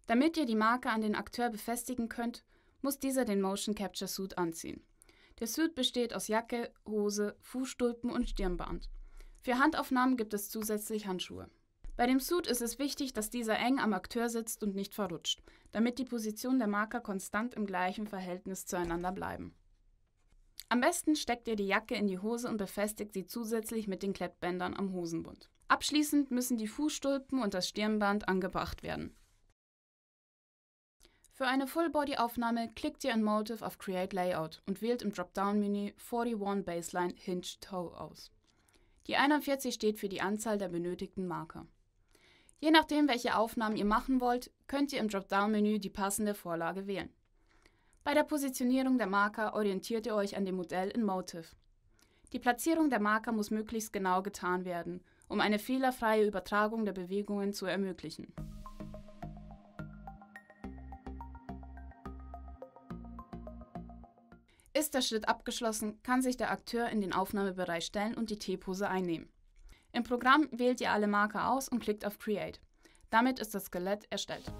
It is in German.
Damit ihr die Marke an den Akteur befestigen könnt, muss dieser den Motion Capture Suit anziehen. Der Suit besteht aus Jacke, Hose, Fußstulpen und Stirnband. Für Handaufnahmen gibt es zusätzlich Handschuhe. Bei dem Suit ist es wichtig, dass dieser eng am Akteur sitzt und nicht verrutscht, damit die Position der Marker konstant im gleichen Verhältnis zueinander bleiben. Am besten steckt ihr die Jacke in die Hose und befestigt sie zusätzlich mit den Klettbändern am Hosenbund. Abschließend müssen die Fußstulpen und das Stirnband angebracht werden. Für eine Full-Body-Aufnahme klickt ihr in Motive auf Create Layout und wählt im Dropdown-Menü 41 Baseline Hinged Toe aus. Die 41 steht für die Anzahl der benötigten Marker. Je nachdem, welche Aufnahmen ihr machen wollt, könnt ihr im Dropdown-Menü die passende Vorlage wählen. Bei der Positionierung der Marker orientiert ihr euch an dem Modell in Motive. Die Platzierung der Marker muss möglichst genau getan werden, um eine fehlerfreie Übertragung der Bewegungen zu ermöglichen. Ist der Schritt abgeschlossen, kann sich der Akteur in den Aufnahmebereich stellen und die T-Pose einnehmen. Im Programm wählt ihr alle Marker aus und klickt auf Create. Damit ist das Skelett erstellt.